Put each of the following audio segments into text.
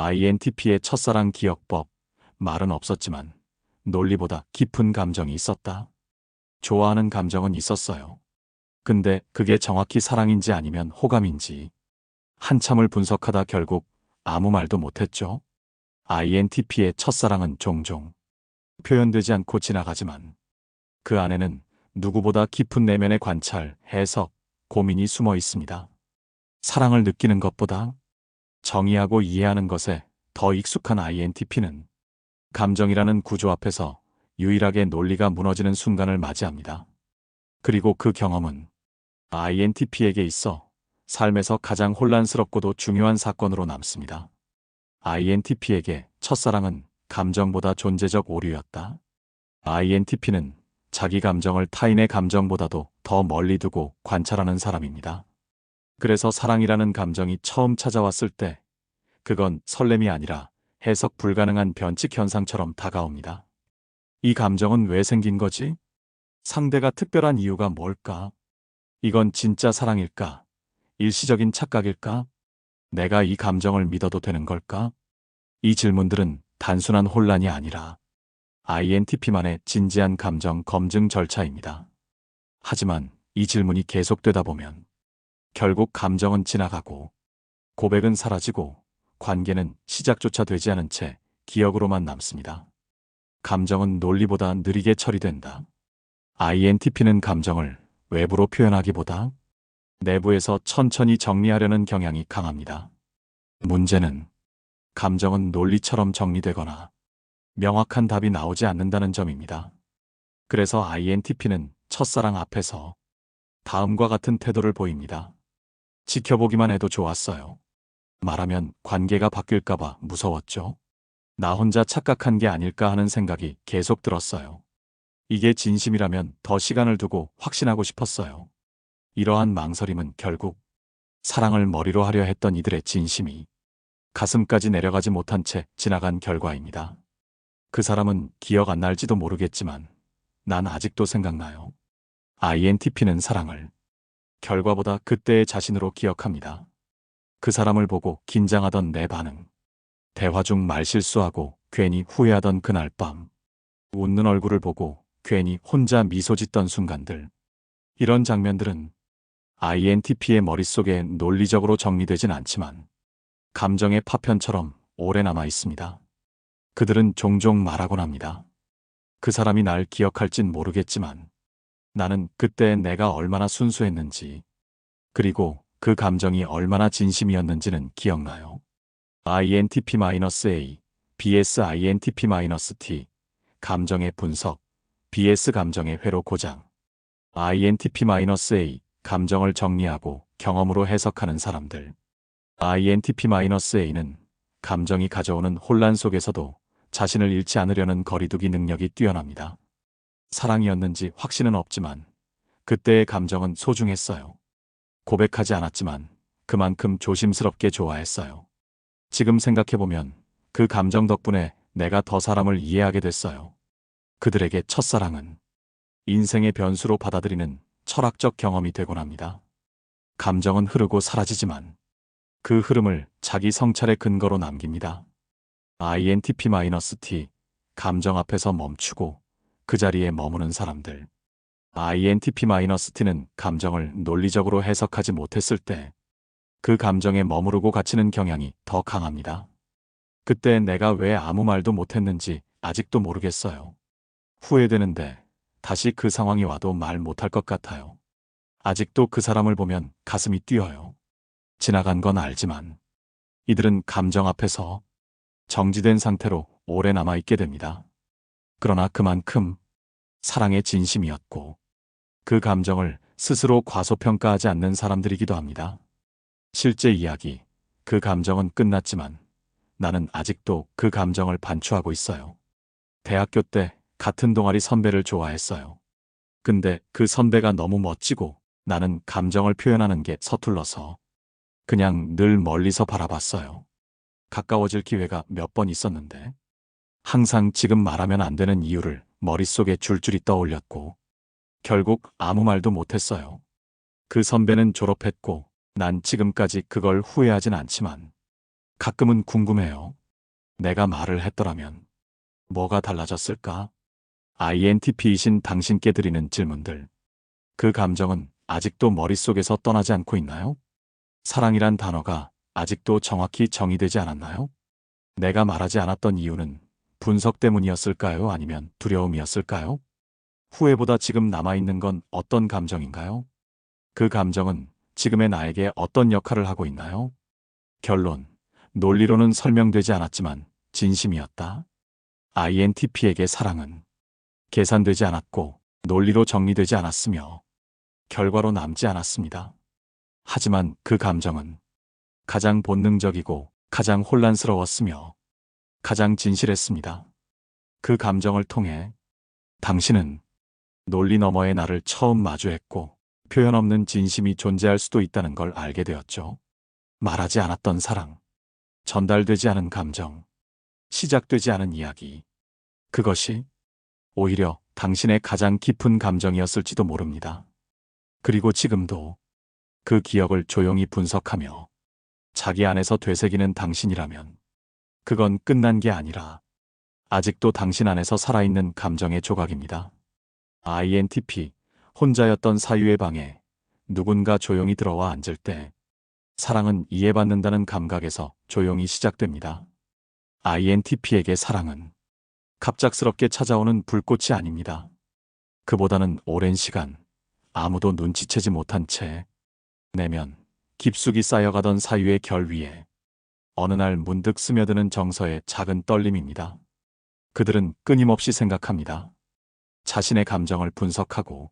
INTP의 첫사랑 기억법. 말은 없었지만 논리보다 깊은 감정이 있었다. 좋아하는 감정은 있었어요. 근데 그게 정확히 사랑인지 아니면 호감인지 한참을 분석하다 결국 아무 말도 못했죠. INTP의 첫사랑은 종종 표현되지 않고 지나가지만 그 안에는 누구보다 깊은 내면의 관찰, 해석, 고민이 숨어 있습니다. 사랑을 느끼는 것보다 정의하고 이해하는 것에 더 익숙한 INTP는 감정이라는 구조 앞에서 유일하게 논리가 무너지는 순간을 맞이합니다. 그리고 그 경험은 INTP에게 있어 삶에서 가장 혼란스럽고도 중요한 사건으로 남습니다. INTP에게 첫사랑은 감정보다 존재적 오류였다. INTP는 자기 감정을 타인의 감정보다도 더 멀리 두고 관찰하는 사람입니다. 그래서 사랑이라는 감정이 처음 찾아왔을 때 그건 설렘이 아니라 해석 불가능한 변칙 현상처럼 다가옵니다. 이 감정은 왜 생긴 거지? 상대가 특별한 이유가 뭘까? 이건 진짜 사랑일까? 일시적인 착각일까? 내가 이 감정을 믿어도 되는 걸까? 이 질문들은 단순한 혼란이 아니라 INTP만의 진지한 감정 검증 절차입니다. 하지만 이 질문이 계속되다 보면 결국 감정은 지나가고 고백은 사라지고 관계는 시작조차 되지 않은 채 기억으로만 남습니다. 감정은 논리보다 느리게 처리된다. INTP는 감정을 외부로 표현하기보다 내부에서 천천히 정리하려는 경향이 강합니다. 문제는 감정은 논리처럼 정리되거나 명확한 답이 나오지 않는다는 점입니다. 그래서 INTP는 첫사랑 앞에서 다음과 같은 태도를 보입니다. 지켜보기만 해도 좋았어요. 말하면 관계가 바뀔까봐 무서웠죠. 나 혼자 착각한 게 아닐까 하는 생각이 계속 들었어요. 이게 진심이라면 더 시간을 두고 확신하고 싶었어요. 이러한 망설임은 결국 사랑을 머리로 하려 했던 이들의 진심이 가슴까지 내려가지 못한 채 지나간 결과입니다. 그 사람은 기억 안 날지도 모르겠지만 난 아직도 생각나요. INTP는 사랑을 결과보다 그때의 자신으로 기억합니다. 그 사람을 보고 긴장하던 내 반응, 대화 중 말실수하고 괜히 후회하던 그날 밤, 웃는 얼굴을 보고 괜히 혼자 미소 짓던 순간들. 이런 장면들은 INTP의 머릿속에 논리적으로 정리되진 않지만 감정의 파편처럼 오래 남아 있습니다. 그들은 종종 말하곤 합니다. 그 사람이 날 기억할진 모르겠지만 나는 그때 내가 얼마나 순수했는지 그리고 그 감정이 얼마나 진심이었는지는 기억나요. INTP-A, BS INTP-T, 감정의 분석, BS 감정의 회로 고장. INTP-A, 감정을 정리하고 경험으로 해석하는 사람들. INTP-A는 감정이 가져오는 혼란 속에서도 자신을 잃지 않으려는 거리두기 능력이 뛰어납니다. 사랑이었는지 확신은 없지만 그때의 감정은 소중했어요. 고백하지 않았지만 그만큼 조심스럽게 좋아했어요. 지금 생각해보면 그 감정 덕분에 내가 더 사람을 이해하게 됐어요. 그들에게 첫사랑은 인생의 변수로 받아들이는 철학적 경험이 되곤 합니다. 감정은 흐르고 사라지지만 그 흐름을 자기 성찰의 근거로 남깁니다. INTP-T, 감정 앞에서 멈추고 그 자리에 머무는 사람들. INTP-T는 감정을 논리적으로 해석하지 못했을 때 그 감정에 머무르고 갇히는 경향이 더 강합니다. 그때 내가 왜 아무 말도 못했는지 아직도 모르겠어요. 후회되는데 다시 그 상황이 와도 말 못할 것 같아요. 아직도 그 사람을 보면 가슴이 뛰어요. 지나간 건 알지만 이들은 감정 앞에서 정지된 상태로 오래 남아있게 됩니다. 그러나 그만큼 사랑의 진심이었고 그 감정을 스스로 과소평가하지 않는 사람들이기도 합니다. 실제 이야기, 그 감정은 끝났지만 나는 아직도 그 감정을 반추하고 있어요. 대학교 때 같은 동아리 선배를 좋아했어요. 근데 그 선배가 너무 멋지고 나는 감정을 표현하는 게 서툴러서 그냥 늘 멀리서 바라봤어요. 가까워질 기회가 몇 번 있었는데 항상 지금 말하면 안 되는 이유를 머릿속에 줄줄이 떠올렸고 결국 아무 말도 못했어요. 그 선배는 졸업했고 난 지금까지 그걸 후회하진 않지만 가끔은 궁금해요. 내가 말을 했더라면 뭐가 달라졌을까? INTP이신 당신께 드리는 질문들. 그 감정은 아직도 머릿속에서 떠나지 않고 있나요? 사랑이란 단어가 아직도 정확히 정의되지 않았나요? 내가 말하지 않았던 이유는 분석 때문이었을까요? 아니면 두려움이었을까요? 후회보다 지금 남아있는 건 어떤 감정인가요? 그 감정은 지금의 나에게 어떤 역할을 하고 있나요? 결론. 논리로는 설명되지 않았지만 진심이었다. INTP에게 사랑은 계산되지 않았고 논리로 정리되지 않았으며 결과로 남지 않았습니다. 하지만 그 감정은 가장 본능적이고 가장 혼란스러웠으며 가장 진실했습니다. 그 감정을 통해 당신은 논리 너머의 나를 처음 마주했고 표현 없는 진심이 존재할 수도 있다는 걸 알게 되었죠. 말하지 않았던 사랑, 전달되지 않은 감정, 시작되지 않은 이야기. 그것이 오히려 당신의 가장 깊은 감정이었을지도 모릅니다. 그리고 지금도 그 기억을 조용히 분석하며 자기 안에서 되새기는 당신이라면 그건 끝난 게 아니라 아직도 당신 안에서 살아있는 감정의 조각입니다. INTP, 혼자였던 사유의 방에 누군가 조용히 들어와 앉을 때 사랑은 이해받는다는 감각에서 조용히 시작됩니다. INTP에게 사랑은 갑작스럽게 찾아오는 불꽃이 아닙니다. 그보다는 오랜 시간 아무도 눈치채지 못한 채 내면 깊숙이 쌓여가던 사유의 결 위에 어느 날 문득 스며드는 정서의 작은 떨림입니다. 그들은 끊임없이 생각합니다. 자신의 감정을 분석하고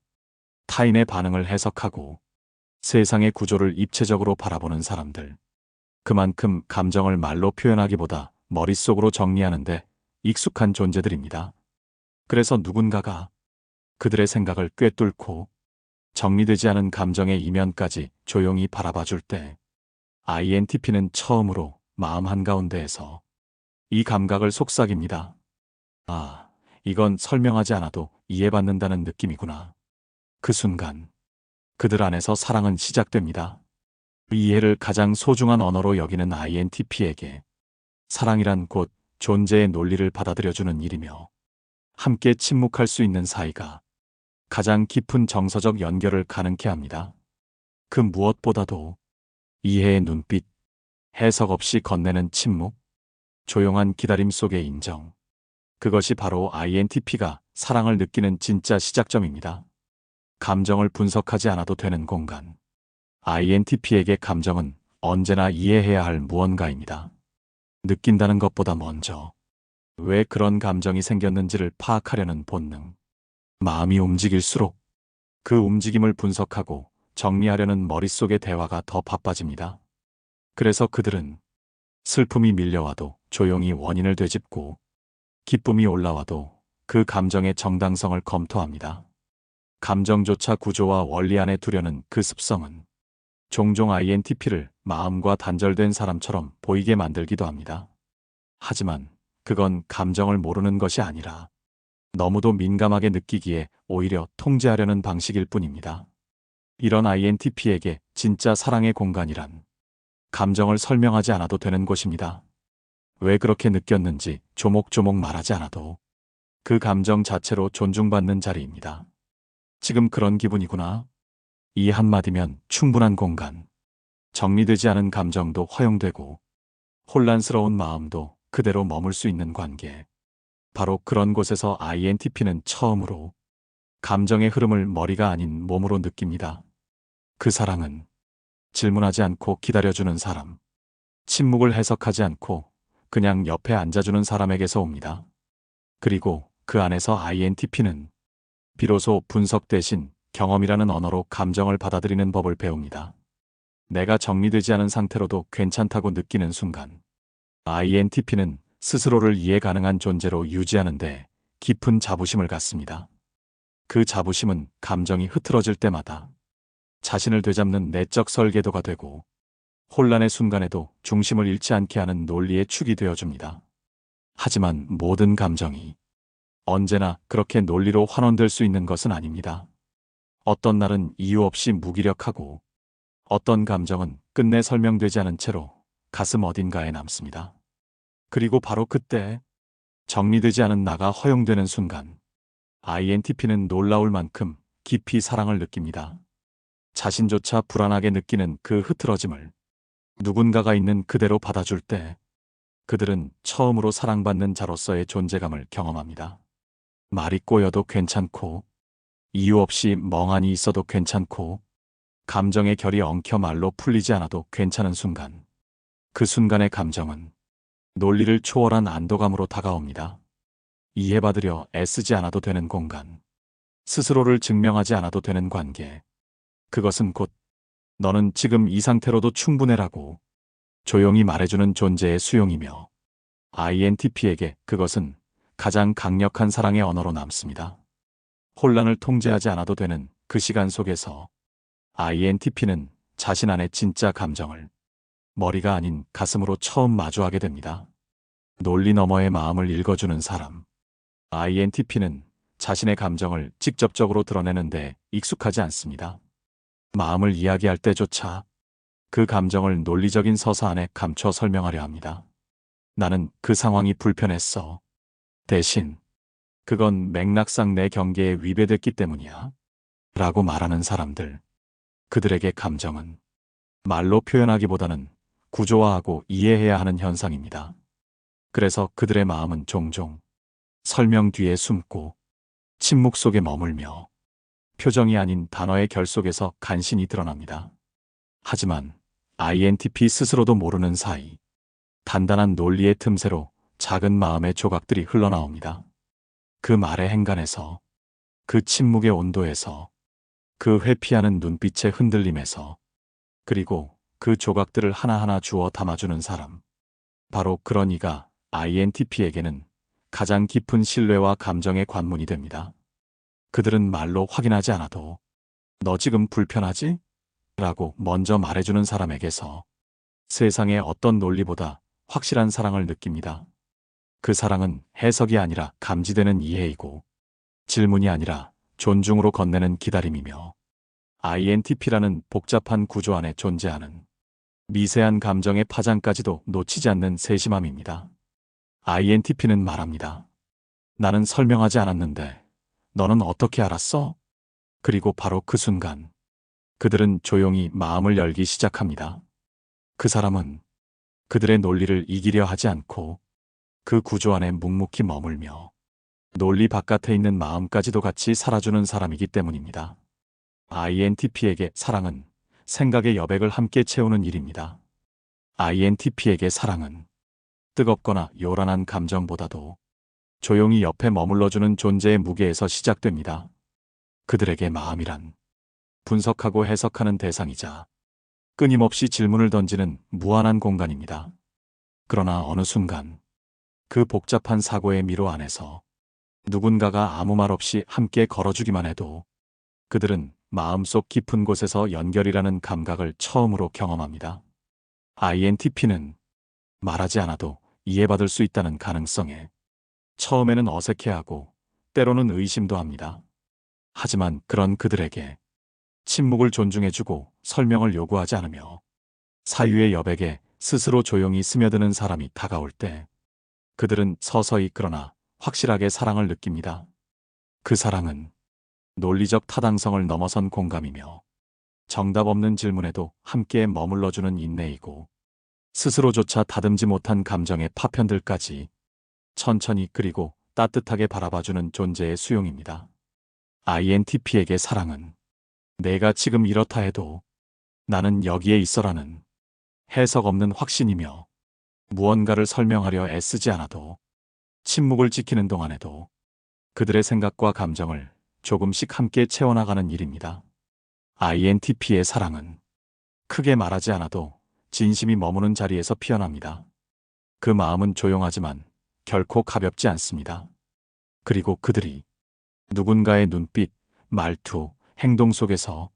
타인의 반응을 해석하고 세상의 구조를 입체적으로 바라보는 사람들. 그만큼 감정을 말로 표현하기보다 머릿속으로 정리하는데 익숙한 존재들입니다. 그래서 누군가가 그들의 생각을 꿰뚫고 정리되지 않은 감정의 이면까지 조용히 바라봐 줄 때 INTP는 처음으로 마음 한가운데에서 이 감각을 속삭입니다. 아, 이건 설명하지 않아도 이해받는다는 느낌이구나. 그 순간 그들 안에서 사랑은 시작됩니다. 이 이해를 가장 소중한 언어로 여기는 INTP에게 사랑이란 곧 존재의 논리를 받아들여주는 일이며 함께 침묵할 수 있는 사이가 가장 깊은 정서적 연결을 가능케 합니다. 그 무엇보다도 이해의 눈빛, 해석 없이 건네는 침묵, 조용한 기다림 속의 인정. 그것이 바로 INTP가 사랑을 느끼는 진짜 시작점입니다. 감정을 분석하지 않아도 되는 공간. INTP에게 감정은 언제나 이해해야 할 무언가입니다. 느낀다는 것보다 먼저 왜 그런 감정이 생겼는지를 파악하려는 본능. 마음이 움직일수록 그 움직임을 분석하고 정리하려는 머릿속의 대화가 더 바빠집니다. 그래서 그들은 슬픔이 밀려와도 조용히 원인을 되짚고 기쁨이 올라와도 그 감정의 정당성을 검토합니다. 감정조차 구조와 원리 안에 두려는 그 습성은 종종 INTP를 마음과 단절된 사람처럼 보이게 만들기도 합니다. 하지만 그건 감정을 모르는 것이 아니라 너무도 민감하게 느끼기에 오히려 통제하려는 방식일 뿐입니다. 이런 INTP에게 진짜 사랑의 공간이란 감정을 설명하지 않아도 되는 곳입니다. 왜 그렇게 느꼈는지 조목조목 말하지 않아도 그 감정 자체로 존중받는 자리입니다. 지금 그런 기분이구나. 이 한마디면 충분한 공간. 정리되지 않은 감정도 허용되고 혼란스러운 마음도 그대로 머물 수 있는 관계. 바로 그런 곳에서 INTP는 처음으로 감정의 흐름을 머리가 아닌 몸으로 느낍니다. 그 사랑은 질문하지 않고 기다려주는 사람, 침묵을 해석하지 않고 그냥 옆에 앉아주는 사람에게서 옵니다. 그리고 그 안에서 INTP는 비로소 분석 대신 경험이라는 언어로 감정을 받아들이는 법을 배웁니다. 내가 정리되지 않은 상태로도 괜찮다고 느끼는 순간 INTP는 스스로를 이해 가능한 존재로 유지하는데 깊은 자부심을 갖습니다. 그 자부심은 감정이 흐트러질 때마다 자신을 되잡는 내적 설계도가 되고 혼란의 순간에도 중심을 잃지 않게 하는 논리의 축이 되어줍니다. 하지만 모든 감정이 언제나 그렇게 논리로 환원될 수 있는 것은 아닙니다. 어떤 날은 이유 없이 무기력하고 어떤 감정은 끝내 설명되지 않은 채로 가슴 어딘가에 남습니다. 그리고 바로 그때 정리되지 않은 나가 허용되는 순간 INTP는 놀라울 만큼 깊이 사랑을 느낍니다. 자신조차 불안하게 느끼는 그 흐트러짐을 누군가가 있는 그대로 받아줄 때 그들은 처음으로 사랑받는 자로서의 존재감을 경험합니다. 말이 꼬여도 괜찮고 이유 없이 멍하니 있어도 괜찮고 감정의 결이 엉켜 말로 풀리지 않아도 괜찮은 순간, 그 순간의 감정은 논리를 초월한 안도감으로 다가옵니다. 이해받으려 애쓰지 않아도 되는 공간, 스스로를 증명하지 않아도 되는 관계, 그것은 곧 너는 지금 이 상태로도 충분해라고 조용히 말해주는 존재의 수용이며 INTP에게 그것은 가장 강력한 사랑의 언어로 남습니다. 혼란을 통제하지 않아도 되는 그 시간 속에서 INTP는 자신 안의 진짜 감정을 머리가 아닌 가슴으로 처음 마주하게 됩니다. 논리 너머의 마음을 읽어주는 사람. INTP는 자신의 감정을 직접적으로 드러내는데 익숙하지 않습니다. 마음을 이야기할 때조차 그 감정을 논리적인 서사 안에 감춰 설명하려 합니다. 나는 그 상황이 불편했어. 대신 그건 맥락상 내 경계에 위배됐기 때문이야. 라고 말하는 사람들. 그들에게 감정은 말로 표현하기보다는 구조화하고 이해해야 하는 현상입니다. 그래서 그들의 마음은 종종 설명 뒤에 숨고 침묵 속에 머물며 표정이 아닌 단어의 결 속에서 간신히 드러납니다. 하지만 INTP 스스로도 모르는 사이 단단한 논리의 틈새로 작은 마음의 조각들이 흘러나옵니다. 그 말의 행간에서, 그 침묵의 온도에서, 그 회피하는 눈빛의 흔들림에서, 그리고 그 조각들을 하나하나 주워 담아주는 사람. 바로 그런 이가 INTP에게는 가장 깊은 신뢰와 감정의 관문이 됩니다. 그들은 말로 확인하지 않아도 너 지금 불편하지? 라고 먼저 말해주는 사람에게서 세상의 어떤 논리보다 확실한 사랑을 느낍니다. 그 사랑은 해석이 아니라 감지되는 이해이고 질문이 아니라 존중으로 건네는 기다림이며 INTP라는 복잡한 구조 안에 존재하는 미세한 감정의 파장까지도 놓치지 않는 세심함입니다. INTP는 말합니다. 나는 설명하지 않았는데 너는 어떻게 알았어? 그리고 바로 그 순간 그들은 조용히 마음을 열기 시작합니다. 그 사람은 그들의 논리를 이기려 하지 않고 그 구조 안에 묵묵히 머물며 논리 바깥에 있는 마음까지도 같이 살아주는 사람이기 때문입니다. INTP에게 사랑은 생각의 여백을 함께 채우는 일입니다. INTP에게 사랑은 뜨겁거나 요란한 감정보다도 조용히 옆에 머물러주는 존재의 무게에서 시작됩니다. 그들에게 마음이란 분석하고 해석하는 대상이자 끊임없이 질문을 던지는 무한한 공간입니다. 그러나 어느 순간 그 복잡한 사고의 미로 안에서 누군가가 아무 말 없이 함께 걸어주기만 해도 그들은 마음속 깊은 곳에서 연결이라는 감각을 처음으로 경험합니다. INTP는 말하지 않아도 이해받을 수 있다는 가능성에 처음에는 어색해하고 때로는 의심도 합니다. 하지만 그런 그들에게 침묵을 존중해주고 설명을 요구하지 않으며 사유의 여백에 스스로 조용히 스며드는 사람이 다가올 때 그들은 서서히 그러나 확실하게 사랑을 느낍니다. 그 사랑은 논리적 타당성을 넘어선 공감이며 정답 없는 질문에도 함께 머물러주는 인내이고 스스로조차 다듬지 못한 감정의 파편들까지 천천히 그리고 따뜻하게 바라봐주는 존재의 수용입니다. INTP에게 사랑은 내가 지금 이렇다 해도 나는 여기에 있어라는 해석 없는 확신이며 무언가를 설명하려 애쓰지 않아도 침묵을 지키는 동안에도 그들의 생각과 감정을 조금씩 함께 채워나가는 일입니다. INTP의 사랑은 크게 말하지 않아도 진심이 머무는 자리에서 피어납니다. 그 마음은 조용하지만 결코 가볍지 않습니다. 그리고 그들이 누군가의 눈빛, 말투, 행동 속에서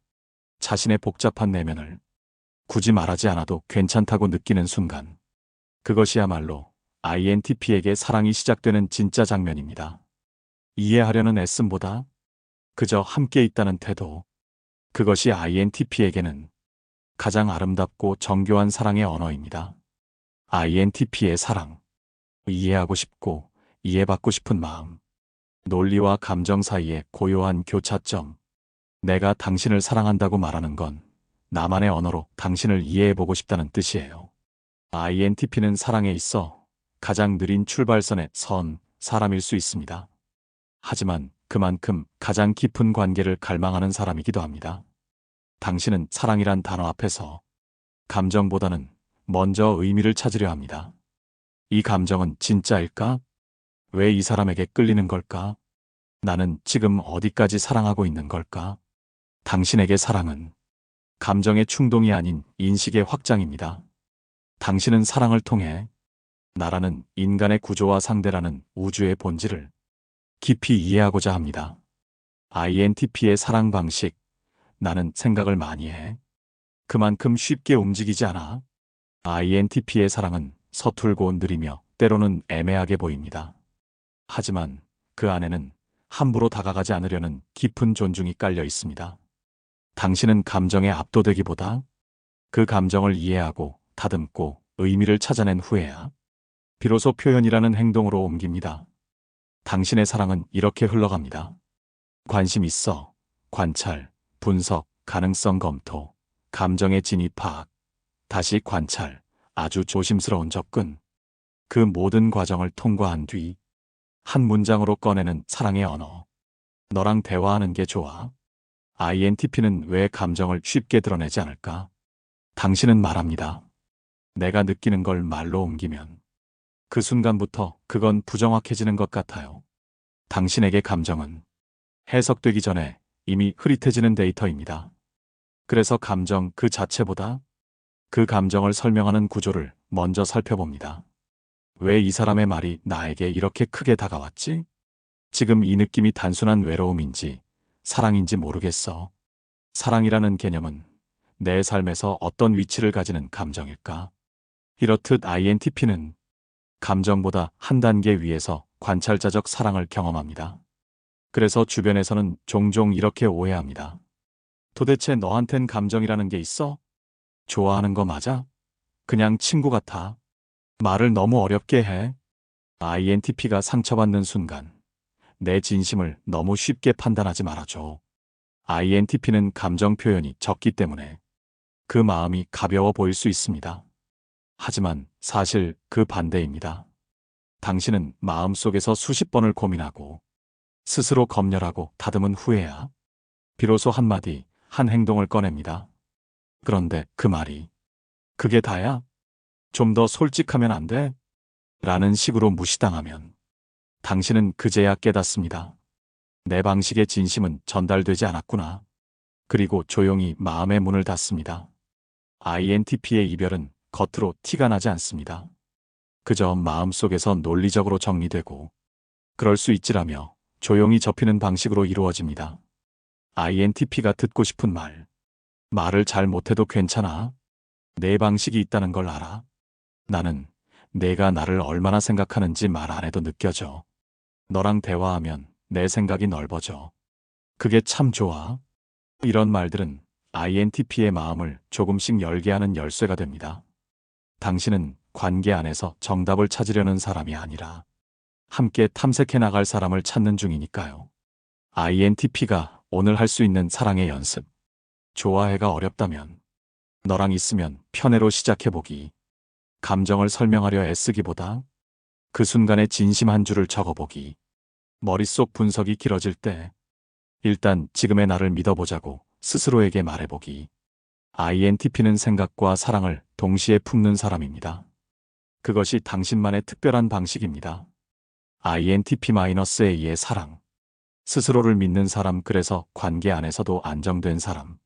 자신의 복잡한 내면을 굳이 말하지 않아도 괜찮다고 느끼는 순간, 그것이야말로 INTP에게 사랑이 시작되는 진짜 장면입니다. 이해하려는 애씀보다 그저 함께 있다는 태도, 그것이 INTP에게는 가장 아름답고 정교한 사랑의 언어입니다. INTP의 사랑. 이해하고 싶고 이해받고 싶은 마음. 논리와 감정 사이의 고요한 교차점. 내가 당신을 사랑한다고 말하는 건 나만의 언어로 당신을 이해해보고 싶다는 뜻이에요. INTP는 사랑에 있어 가장 느린 출발선에 선 사람일 수 있습니다. 하지만 그만큼 가장 깊은 관계를 갈망하는 사람이기도 합니다. 당신은 사랑이란 단어 앞에서 감정보다는 먼저 의미를 찾으려 합니다. 이 감정은 진짜일까? 왜 이 사람에게 끌리는 걸까? 나는 지금 어디까지 사랑하고 있는 걸까? 당신에게 사랑은 감정의 충동이 아닌 인식의 확장입니다. 당신은 사랑을 통해 나라는 인간의 구조와 상대라는 우주의 본질을 깊이 이해하고자 합니다. INTP의 사랑 방식. 나는 생각을 많이 해. 그만큼 쉽게 움직이지 않아. INTP의 사랑은 서툴고 느리며 때로는 애매하게 보입니다. 하지만 그 안에는 함부로 다가가지 않으려는 깊은 존중이 깔려 있습니다. 당신은 감정에 압도되기보다 그 감정을 이해하고 다듬고 의미를 찾아낸 후에야 비로소 표현이라는 행동으로 옮깁니다. 당신의 사랑은 이렇게 흘러갑니다. 관심 있어, 관찰, 분석, 가능성 검토, 감정의 진입 파악, 다시 관찰, 아주 조심스러운 접근. 그 모든 과정을 통과한 뒤 한 문장으로 꺼내는 사랑의 언어. 너랑 대화하는 게 좋아. INTP는 왜 감정을 쉽게 드러내지 않을까? 당신은 말합니다. 내가 느끼는 걸 말로 옮기면 그 순간부터 그건 부정확해지는 것 같아요. 당신에게 감정은 해석되기 전에 이미 흐릿해지는 데이터입니다. 그래서 감정 그 자체보다 그 감정을 설명하는 구조를 먼저 살펴봅니다. 왜 이 사람의 말이 나에게 이렇게 크게 다가왔지? 지금 이 느낌이 단순한 외로움인지 사랑인지 모르겠어. 사랑이라는 개념은 내 삶에서 어떤 위치를 가지는 감정일까? 이렇듯 INTP는 감정보다 한 단계 위에서 관찰자적 사랑을 경험합니다. 그래서 주변에서는 종종 이렇게 오해합니다. 도대체 너한텐 감정이라는 게 있어? 좋아하는 거 맞아? 그냥 친구 같아. 말을 너무 어렵게 해. INTP가 상처받는 순간 내 진심을 너무 쉽게 판단하지 말아줘. INTP는 감정 표현이 적기 때문에 그 마음이 가벼워 보일 수 있습니다. 하지만 사실 그 반대입니다. 당신은 마음속에서 수십 번을 고민하고 스스로 검열하고 다듬은 후에야 비로소 한마디, 한 행동을 꺼냅니다. 그런데 그 말이 그게 다야? 좀 더 솔직하면 안 돼? 라는 식으로 무시당하면 당신은 그제야 깨닫습니다. 내 방식의 진심은 전달되지 않았구나. 그리고 조용히 마음의 문을 닫습니다. INTP의 이별은 겉으로 티가 나지 않습니다. 그저 마음속에서 논리적으로 정리되고 그럴 수 있지라며 조용히 접히는 방식으로 이루어집니다. INTP가 듣고 싶은 말. 말을 잘 못해도 괜찮아. 내 방식이 있다는 걸 알아. 나는 내가 나를 얼마나 생각하는지 말 안 해도 느껴져. 너랑 대화하면 내 생각이 넓어져. 그게 참 좋아. 이런 말들은 INTP의 마음을 조금씩 열게 하는 열쇠가 됩니다. 당신은 관계 안에서 정답을 찾으려는 사람이 아니라 함께 탐색해 나갈 사람을 찾는 중이니까요. INTP가 오늘 할 수 있는 사랑의 연습. 좋아해가 어렵다면 너랑 있으면 편애로 시작해보기. 감정을 설명하려 애쓰기보다 그 순간의 진심 한 줄을 적어보기. 머릿속 분석이 길어질 때 일단 지금의 나를 믿어보자고 스스로에게 말해보기. INTP는 생각과 사랑을 동시에 품는 사람입니다. 그것이 당신만의 특별한 방식입니다. INTP-A의 사랑. 스스로를 믿는 사람, 그래서 관계 안에서도 안정된 사람.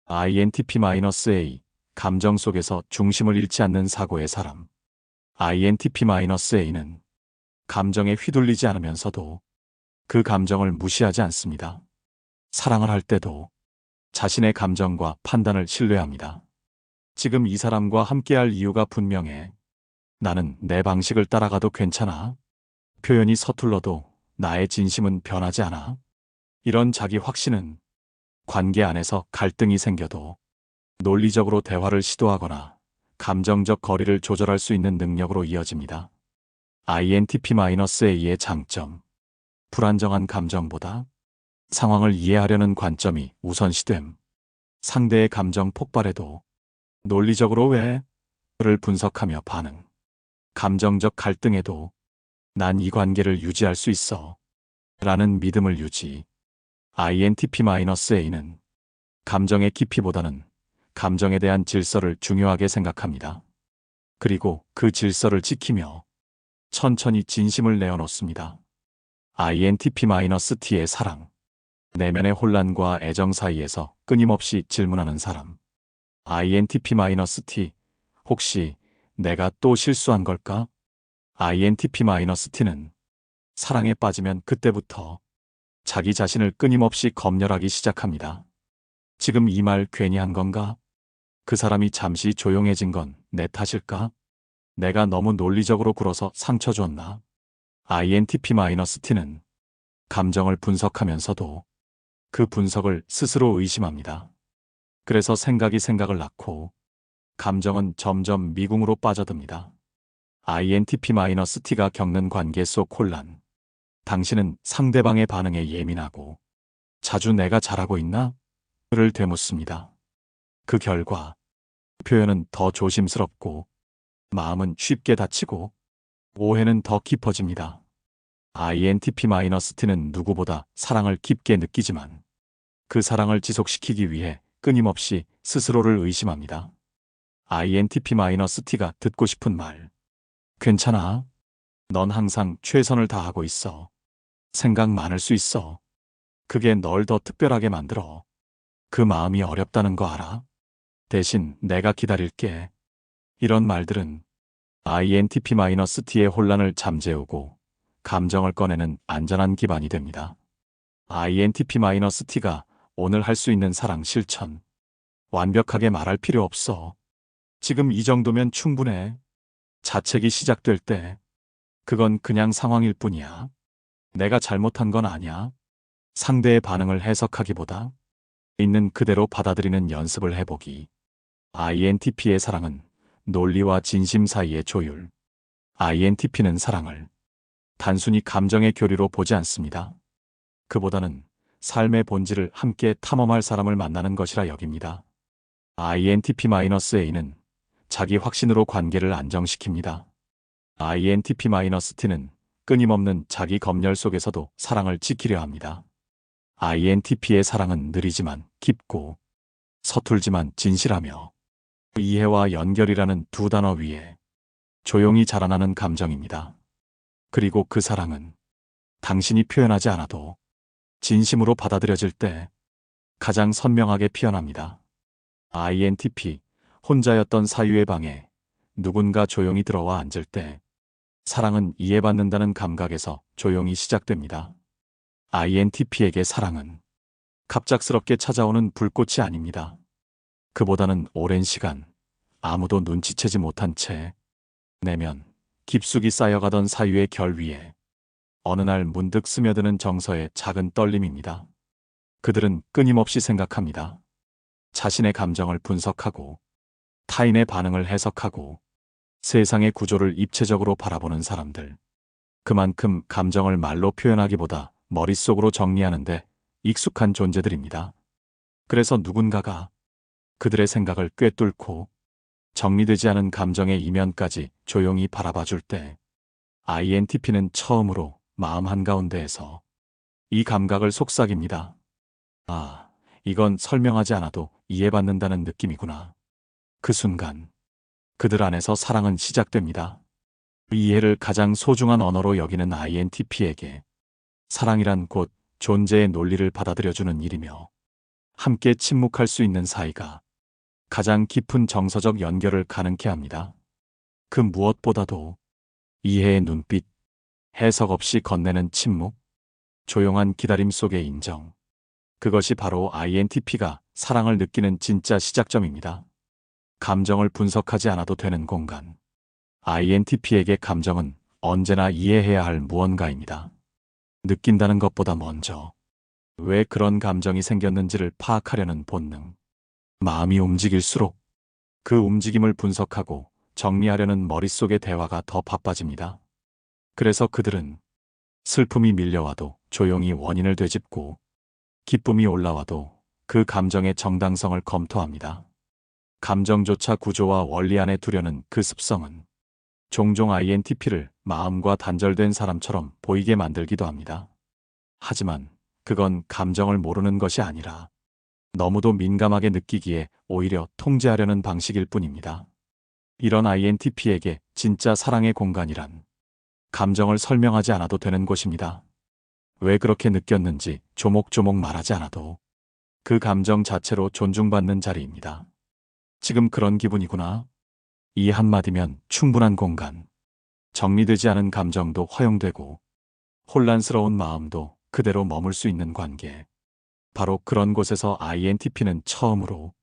INTP-A. 감정 속에서 중심을 잃지 않는 사고의 사람. INTP-A는 감정에 휘둘리지 않으면서도 그 감정을 무시하지 않습니다. 사랑을 할 때도 자신의 감정과 판단을 신뢰합니다. 지금 이 사람과 함께할 이유가 분명해. 나는 내 방식을 따라가도 괜찮아. 표현이 서툴러도 나의 진심은 변하지 않아. 이런 자기 확신은 관계 안에서 갈등이 생겨도 논리적으로 대화를 시도하거나 감정적 거리를 조절할 수 있는 능력으로 이어집니다. INTP-A의 장점. 불안정한 감정보다 상황을 이해하려는 관점이 우선시됨. 상대의 감정 폭발에도 논리적으로 왜를 분석하며 반응. 감정적 갈등에도 난 이 관계를 유지할 수 있어 라는 믿음을 유지. INTP-A는 감정의 깊이보다는 감정에 대한 질서를 중요하게 생각합니다. 그리고 그 질서를 지키며 천천히 진심을 내어놓습니다. INTP-T의 사랑. 내면의 혼란과 애정 사이에서 끊임없이 질문하는 사람. INTP-T. 혹시 내가 또 실수한 걸까? INTP-T는 사랑에 빠지면 그때부터 자기 자신을 끊임없이 검열하기 시작합니다. 지금 이 말 괜히 한 건가? 그 사람이 잠시 조용해진 건 내 탓일까? 내가 너무 논리적으로 굴어서 상처 줬나? INTP-T는 감정을 분석하면서도 그 분석을 스스로 의심합니다. 그래서 생각이 생각을 낳고 감정은 점점 미궁으로 빠져듭니다. INTP-T가 겪는 관계 속 혼란. 당신은 상대방의 반응에 예민하고 자주 내가 잘하고 있나? 를 되묻습니다. 그 결과 표현은 더 조심스럽고 마음은 쉽게 다치고 오해는 더 깊어집니다. INTP-T는 누구보다 사랑을 깊게 느끼지만 그 사랑을 지속시키기 위해 끊임없이 스스로를 의심합니다. INTP-T가 듣고 싶은 말. 괜찮아. 넌 항상 최선을 다하고 있어. 생각 많을 수 있어. 그게 널 더 특별하게 만들어. 그 마음이 어렵다는 거 알아? 대신 내가 기다릴게. 이런 말들은 INTP-T의 혼란을 잠재우고 감정을 꺼내는 안전한 기반이 됩니다. INTP-T가 오늘 할 수 있는 사랑 실천. 완벽하게 말할 필요 없어. 지금 이 정도면 충분해. 자책이 시작될 때 그건 그냥 상황일 뿐이야. 내가 잘못한 건 아니야. 상대의 반응을 해석하기보다 있는 그대로 받아들이는 연습을 해보기. INTP의 사랑은 논리와 진심 사이의 조율. INTP는 사랑을 단순히 감정의 교류로 보지 않습니다. 그보다는 삶의 본질을 함께 탐험할 사람을 만나는 것이라 여깁니다. INTP-A는 자기 확신으로 관계를 안정시킵니다. INTP-T는 끊임없는 자기 검열 속에서도 사랑을 지키려 합니다. INTP의 사랑은 느리지만 깊고 서툴지만 진실하며 이해와 연결이라는 두 단어 위에 조용히 자라나는 감정입니다. 그리고 그 사랑은 당신이 표현하지 않아도 진심으로 받아들여질 때 가장 선명하게 피어납니다. INTP, 혼자였던 사유의 방에 누군가 조용히 들어와 앉을 때 사랑은 이해받는다는 감각에서 조용히 시작됩니다. INTP에게 사랑은 갑작스럽게 찾아오는 불꽃이 아닙니다. 그보다는 오랜 시간 아무도 눈치채지 못한 채 내면 깊숙이 쌓여가던 사유의 결 위에 어느 날 문득 스며드는 정서의 작은 떨림입니다. 그들은 끊임없이 생각합니다. 자신의 감정을 분석하고 타인의 반응을 해석하고 세상의 구조를 입체적으로 바라보는 사람들. 그만큼 감정을 말로 표현하기보다 머릿속으로 정리하는데 익숙한 존재들입니다. 그래서 누군가가 그들의 생각을 꿰뚫고 정리되지 않은 감정의 이면까지 조용히 바라봐 줄 때 INTP는 처음으로 마음 한가운데에서 이 감각을 속삭입니다. 아, 이건 설명하지 않아도 이해받는다는 느낌이구나. 그 순간 그들 안에서 사랑은 시작됩니다. 이해를 가장 소중한 언어로 여기는 INTP에게 사랑이란 곧 존재의 논리를 받아들여주는 일이며 함께 침묵할 수 있는 사이가 가장 깊은 정서적 연결을 가능케 합니다. 그 무엇보다도 이해의 눈빛, 해석 없이 건네는 침묵, 조용한 기다림 속의 인정. 그것이 바로 INTP가 사랑을 느끼는 진짜 시작점입니다. 감정을 분석하지 않아도 되는 공간. INTP에게 감정은 언제나 이해해야 할 무언가입니다. 느낀다는 것보다 먼저 왜 그런 감정이 생겼는지를 파악하려는 본능. 마음이 움직일수록 그 움직임을 분석하고 정리하려는 머릿속의 대화가 더 바빠집니다. 그래서 그들은 슬픔이 밀려와도 조용히 원인을 되짚고 기쁨이 올라와도 그 감정의 정당성을 검토합니다. 감정조차 구조와 원리 안에 두려는 그 습성은 종종 INTP를 마음과 단절된 사람처럼 보이게 만들기도 합니다. 하지만 그건 감정을 모르는 것이 아니라 너무도 민감하게 느끼기에 오히려 통제하려는 방식일 뿐입니다. 이런 INTP에게 진짜 사랑의 공간이란 감정을 설명하지 않아도 되는 곳입니다. 왜 그렇게 느꼈는지 조목조목 말하지 않아도 그 감정 자체로 존중받는 자리입니다. 지금 그런 기분이구나. 이 한마디면 충분한 공간. 정리되지 않은 감정도 허용되고 혼란스러운 마음도 그대로 머물 수 있는 관계. 바로 그런 곳에서 INTP는 처음으로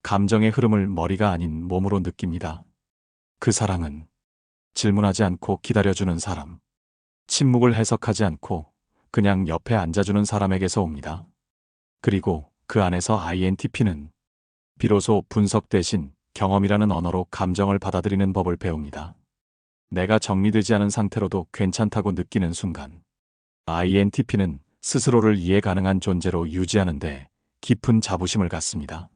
감정의 흐름을 머리가 아닌 몸으로 느낍니다. 그 사랑은 질문하지 않고 기다려주는 사람, 침묵을 해석하지 않고 그냥 옆에 앉아주는 사람에게서 옵니다. 그리고 그 안에서 INTP는 비로소 분석 대신 경험이라는 언어로 감정을 받아들이는 법을 배웁니다. 내가 정리되지 않은 상태로도 괜찮다고 느끼는 순간 INTP는 스스로를 이해 가능한 존재로 유지하는데 깊은 자부심을 갖습니다.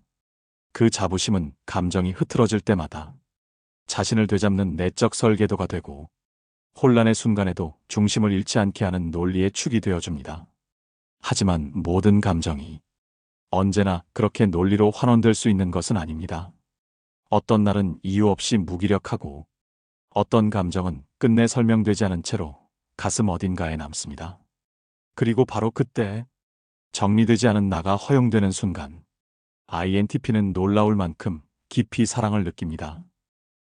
그 자부심은 감정이 흐트러질 때마다 자신을 되잡는 내적 설계도가 되고 혼란의 순간에도 중심을 잃지 않게 하는 논리의 축이 되어줍니다. 하지만 모든 감정이 언제나 그렇게 논리로 환원될 수 있는 것은 아닙니다. 어떤 날은 이유 없이 무기력하고 어떤 감정은 끝내 설명되지 않은 채로 가슴 어딘가에 남습니다. 그리고 바로 그때 정리되지 않은 나가 허용되는 순간 INTP는 놀라울 만큼 깊이 사랑을 느낍니다.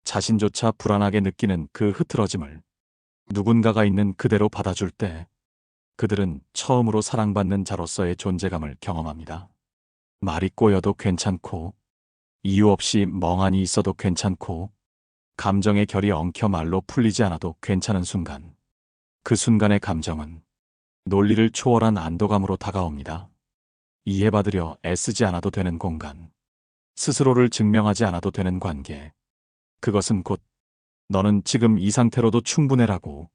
자신조차 불안하게 느끼는 그 흐트러짐을 누군가가 있는 그대로 받아줄 때 그들은 처음으로 사랑받는 자로서의 존재감을 경험합니다. 말이 꼬여도 괜찮고 이유 없이 멍하니 있어도 괜찮고 감정의 결이 엉켜 말로 풀리지 않아도 괜찮은 순간 그 순간의 감정은 논리를 초월한 안도감으로 다가옵니다. 이해받으려 애쓰지 않아도 되는 공간, 스스로를 증명하지 않아도 되는 관계, 그것은 곧 너는 지금 이 상태로도 충분해라고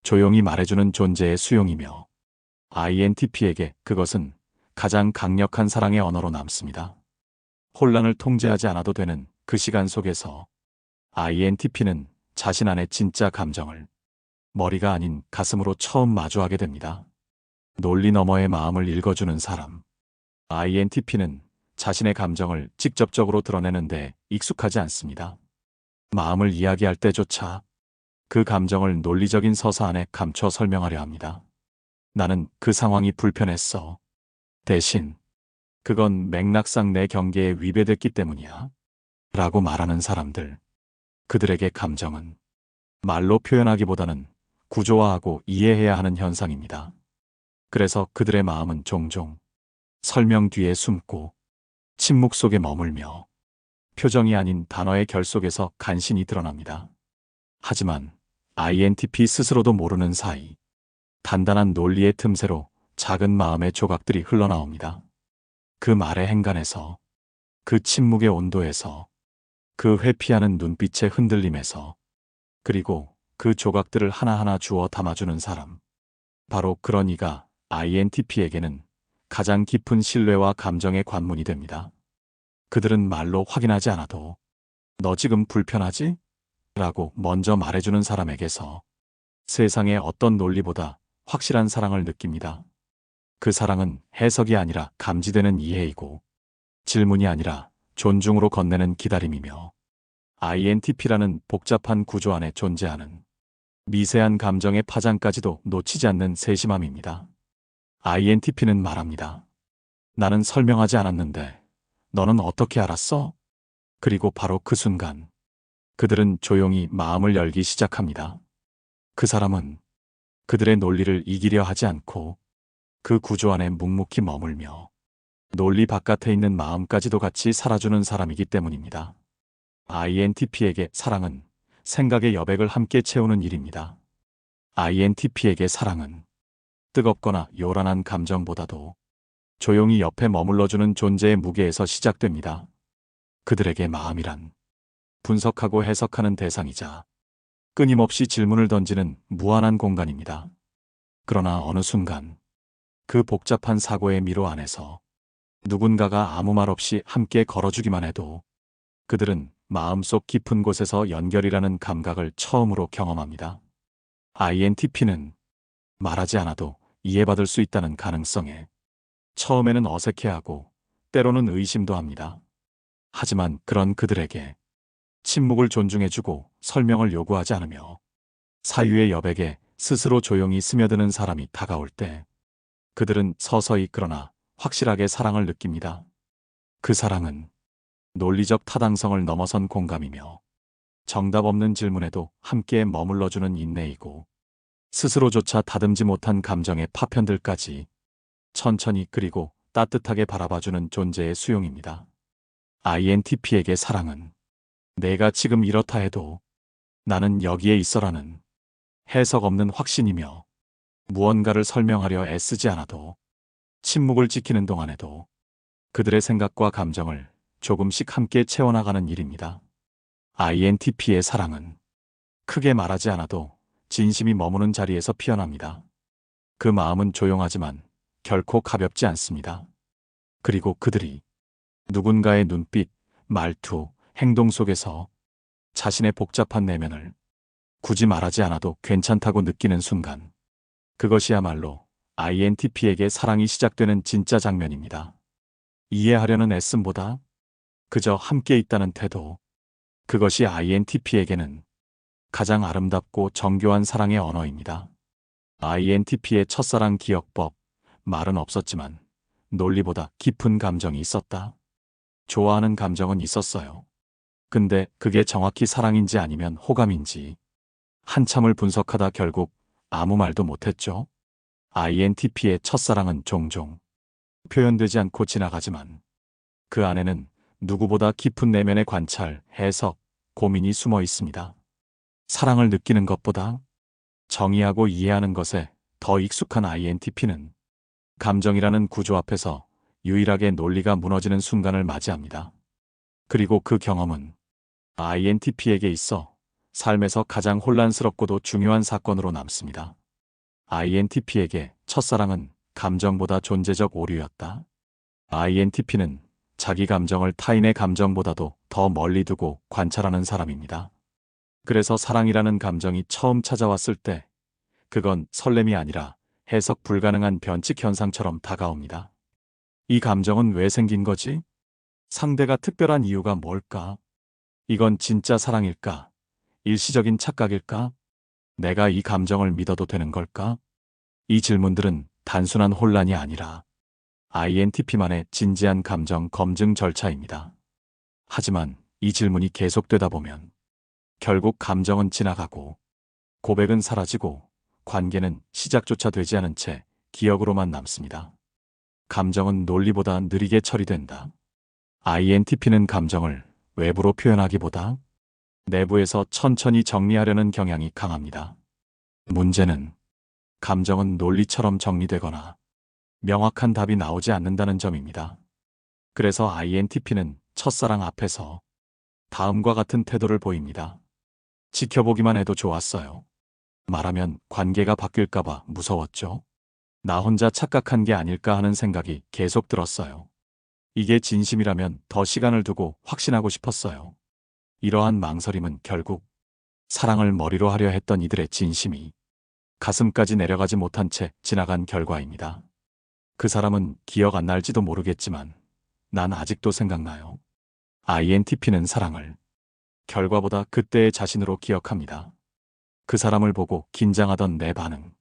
조용히 말해주는 존재의 수용이며 INTP에게 그것은 가장 강력한 사랑의 언어로 남습니다. 혼란을 통제하지 않아도 되는 그 시간 속에서 INTP는 자신 안의 진짜 감정을 머리가 아닌 가슴으로 처음 마주하게 됩니다. 논리 너머의 마음을 읽어주는 사람. INTP는 자신의 감정을 직접적으로 드러내는데 익숙하지 않습니다. 마음을 이야기할 때조차 그 감정을 논리적인 서사 안에 감춰 설명하려 합니다. 나는 그 상황이 불편했어. 대신 그건 맥락상 내 경계에 위배됐기 때문이야. 라고 말하는 사람들. 그들에게 감정은 말로 표현하기보다는 구조화하고 이해해야 하는 현상입니다. 그래서 그들의 마음은 종종 설명 뒤에 숨고 침묵 속에 머물며 표정이 아닌 단어의 결 속에서 간신히 드러납니다. 하지만 INTP 스스로도 모르는 사이 단단한 논리의 틈새로 작은 마음의 조각들이 흘러나옵니다. 그 말의 행간에서, 그 침묵의 온도에서, 그 회피하는 눈빛의 흔들림에서, 그리고 그 조각들을 하나하나 주워 담아주는 사람. 바로 그런 이가 INTP에게는 가장 깊은 신뢰와 감정의 관문이 됩니다. 그들은 말로 확인하지 않아도 너 지금 불편하지? 라고 먼저 말해주는 사람에게서 세상의 어떤 논리보다 확실한 사랑을 느낍니다. 그 사랑은 해석이 아니라 감지되는 이해이고 질문이 아니라 존중으로 건네는 기다림이며 INTP라는 복잡한 구조 안에 존재하는 미세한 감정의 파장까지도 놓치지 않는 세심함입니다. INTP는 말합니다. 나는 설명하지 않았는데 너는 어떻게 알았어? 그리고 바로 그 순간 그들은 조용히 마음을 열기 시작합니다. 그 사람은 그들의 논리를 이기려 하지 않고 그 구조 안에 묵묵히 머물며 논리 바깥에 있는 마음까지도 같이 살아주는 사람이기 때문입니다. INTP에게 사랑은 생각의 여백을 함께 채우는 일입니다. INTP에게 사랑은 뜨겁거나 요란한 감정보다도 조용히 옆에 머물러주는 존재의 무게에서 시작됩니다. 그들에게 마음이란 분석하고 해석하는 대상이자 끊임없이 질문을 던지는 무한한 공간입니다. 그러나 어느 순간 그 복잡한 사고의 미로 안에서 누군가가 아무 말 없이 함께 걸어주기만 해도 그들은 마음속 깊은 곳에서 연결이라는 감각을 처음으로 경험합니다. INTP는 말하지 않아도 이해받을 수 있다는 가능성에 처음에는 어색해하고 때로는 의심도 합니다. 하지만 그런 그들에게 침묵을 존중해주고 설명을 요구하지 않으며 사유의 여백에 스스로 조용히 스며드는 사람이 다가올 때 그들은 서서히 그러나 확실하게 사랑을 느낍니다. 그 사랑은 논리적 타당성을 넘어선 공감이며 정답 없는 질문에도 함께 머물러주는 인내이고 스스로조차 다듬지 못한 감정의 파편들까지 천천히 그리고 따뜻하게 바라봐주는 존재의 수용입니다. INTP에게 사랑은 내가 지금 이렇다 해도 나는 여기에 있어라는 해석 없는 확신이며 무언가를 설명하려 애쓰지 않아도 침묵을 지키는 동안에도 그들의 생각과 감정을 조금씩 함께 채워나가는 일입니다. INTP의 사랑은 크게 말하지 않아도 진심이 머무는 자리에서 피어납니다. 그 마음은 조용하지만 결코 가볍지 않습니다. 그리고 그들이 누군가의 눈빛, 말투, 행동 속에서 자신의 복잡한 내면을 굳이 말하지 않아도 괜찮다고 느끼는 순간, 그것이야말로 INTP에게 사랑이 시작되는 진짜 장면입니다. 이해하려는 애씀보다 그저 함께 있다는 태도, 그것이 INTP에게는 가장 아름답고 정교한 사랑의 언어입니다. INTP의 첫사랑 기억법, 말은 없었지만 논리보다 깊은 감정이 있었다. 좋아하는 감정은 있었어요. 근데 그게 정확히 사랑인지 아니면 호감인지 한참을 분석하다 결국 아무 말도 못했죠. INTP의 첫사랑은 종종 표현되지 않고 지나가지만 그 안에는 누구보다 깊은 내면의 관찰, 해석, 고민이 숨어 있습니다. 사랑을 느끼는 것보다 정의하고 이해하는 것에 더 익숙한 INTP는 감정이라는 구조 앞에서 유일하게 논리가 무너지는 순간을 맞이합니다. 그리고 그 경험은 INTP에게 있어 삶에서 가장 혼란스럽고도 중요한 사건으로 남습니다. INTP에게 첫사랑은 감정보다 존재적 오류였다. INTP는 자기 감정을 타인의 감정보다도 더 멀리 두고 관찰하는 사람입니다. 그래서 사랑이라는 감정이 처음 찾아왔을 때 그건 설렘이 아니라 해석 불가능한 변칙 현상처럼 다가옵니다. 이 감정은 왜 생긴 거지? 상대가 특별한 이유가 뭘까? 이건 진짜 사랑일까? 일시적인 착각일까? 내가 이 감정을 믿어도 되는 걸까? 이 질문들은 단순한 혼란이 아니라 INTP만의 진지한 감정 검증 절차입니다. 하지만 이 질문이 계속되다 보면 결국 감정은 지나가고 고백은 사라지고 관계는 시작조차 되지 않은 채 기억으로만 남습니다. 감정은 논리보다 느리게 처리된다. INTP는 감정을 외부로 표현하기보다 내부에서 천천히 정리하려는 경향이 강합니다. 문제는 감정은 논리처럼 정리되거나 명확한 답이 나오지 않는다는 점입니다. 그래서 INTP는 첫사랑 앞에서 다음과 같은 태도를 보입니다. 지켜보기만 해도 좋았어요. 말하면 관계가 바뀔까봐 무서웠죠. 나 혼자 착각한 게 아닐까 하는 생각이 계속 들었어요. 이게 진심이라면 더 시간을 두고 확신하고 싶었어요. 이러한 망설임은 결국 사랑을 머리로 하려 했던 이들의 진심이 가슴까지 내려가지 못한 채 지나간 결과입니다. 그 사람은 기억 안 날지도 모르겠지만 난 아직도 생각나요. INTP는 사랑을 결과보다 그때의 자신으로 기억합니다. 그 사람을 보고 긴장하던 내 반응,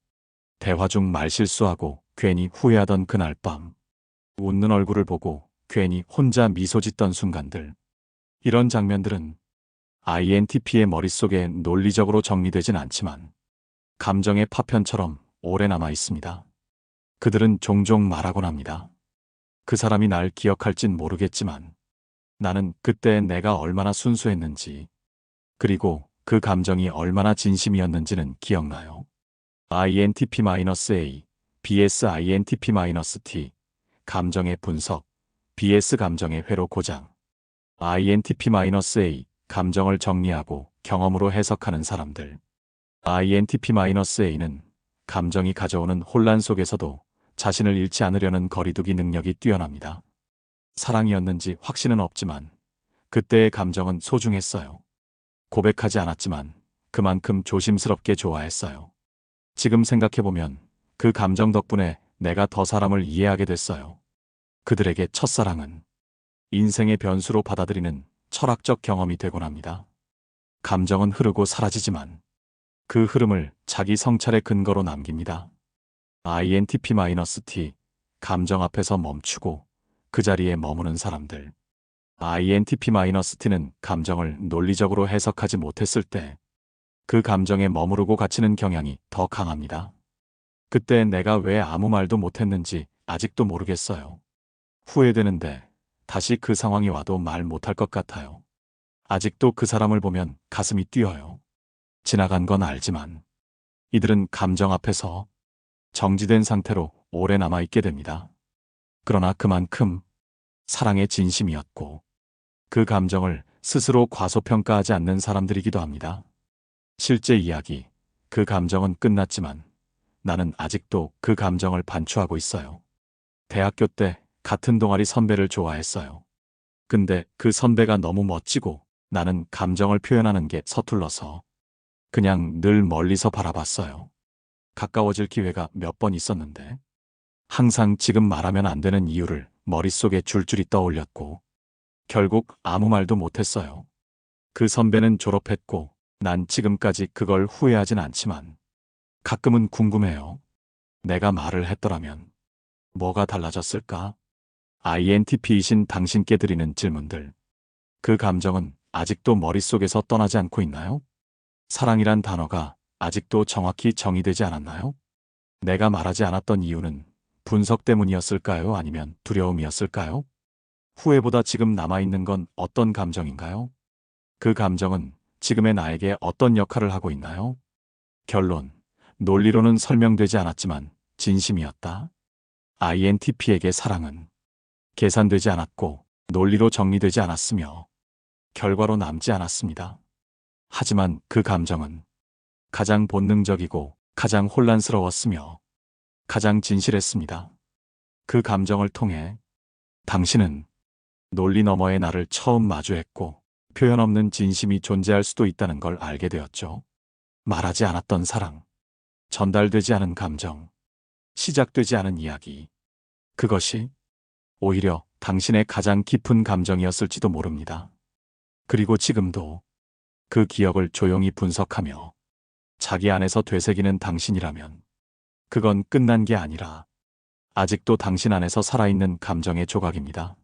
대화 중 말실수하고 괜히 후회하던 그날 밤, 웃는 얼굴을 보고 괜히 혼자 미소 짓던 순간들. 이런 장면들은 INTP의 머릿속에 논리적으로 정리되진 않지만 감정의 파편처럼 오래 남아 있습니다. 그들은 종종 말하곤 합니다. 그 사람이 날 기억할진 모르겠지만 나는 그때 내가 얼마나 순수했는지, 그리고 그 감정이 얼마나 진심이었는지는 기억나요. INTP-A, BS INTP-T, 감정의 분석, BS 감정의 회로 고장. INTP-A 감정을 정리하고 경험으로 해석하는 사람들. INTP-A는 감정이 가져오는 혼란 속에서도 자신을 잃지 않으려는 거리두기 능력이 뛰어납니다. 사랑이었는지 확신은 없지만 그때의 감정은 소중했어요. 고백하지 않았지만 그만큼 조심스럽게 좋아했어요. 지금 생각해보면 그 감정 덕분에 내가 더 사람을 이해하게 됐어요. 그들에게 첫사랑은 인생의 변수로 받아들이는 철학적 경험이 되곤 합니다. 감정은 흐르고 사라지지만 그 흐름을 자기 성찰의 근거로 남깁니다. INTP-T, 감정 앞에서 멈추고 그 자리에 머무는 사람들. INTP-T는 감정을 논리적으로 해석하지 못했을 때 그 감정에 머무르고 갇히는 경향이 더 강합니다. 그때 내가 왜 아무 말도 못했는지 아직도 모르겠어요. 후회되는데 다시 그 상황이 와도 말 못할 것 같아요. 아직도 그 사람을 보면 가슴이 뛰어요. 지나간 건 알지만 이들은 감정 앞에서 정지된 상태로 오래 남아있게 됩니다. 그러나 그만큼 사랑의 진심이었고 그 감정을 스스로 과소평가하지 않는 사람들이기도 합니다. 실제 이야기, 그 감정은 끝났지만 나는 아직도 그 감정을 반추하고 있어요. 대학교 때 같은 동아리 선배를 좋아했어요. 근데 그 선배가 너무 멋지고 나는 감정을 표현하는 게 서툴러서 그냥 늘 멀리서 바라봤어요. 가까워질 기회가 몇 번 있었는데 항상 지금 말하면 안 되는 이유를 머릿속에 줄줄이 떠올렸고 결국 아무 말도 못했어요. 그 선배는 졸업했고 난 지금까지 그걸 후회하진 않지만 가끔은 궁금해요. 내가 말을 했더라면 뭐가 달라졌을까? INTP이신 당신께 드리는 질문들. 그 감정은 아직도 머릿속에서 떠나지 않고 있나요? 사랑이란 단어가 아직도 정확히 정의되지 않았나요? 내가 말하지 않았던 이유는 분석 때문이었을까요? 아니면 두려움이었을까요? 후회보다 지금 남아있는 건 어떤 감정인가요? 그 감정은 지금의 나에게 어떤 역할을 하고 있나요? 결론. 논리로는 설명되지 않았지만 진심이었다. INTP에게 사랑은 계산되지 않았고 논리로 정리되지 않았으며 결과로 남지 않았습니다. 하지만 그 감정은 가장 본능적이고 가장 혼란스러웠으며 가장 진실했습니다. 그 감정을 통해 당신은 논리 너머의 나를 처음 마주했고 표현 없는 진심이 존재할 수도 있다는 걸 알게 되었죠. 말하지 않았던 사랑, 전달되지 않은 감정, 시작되지 않은 이야기. 그것이 오히려 당신의 가장 깊은 감정이었을지도 모릅니다. 그리고 지금도 그 기억을 조용히 분석하며 자기 안에서 되새기는 당신이라면 그건 끝난 게 아니라 아직도 당신 안에서 살아있는 감정의 조각입니다.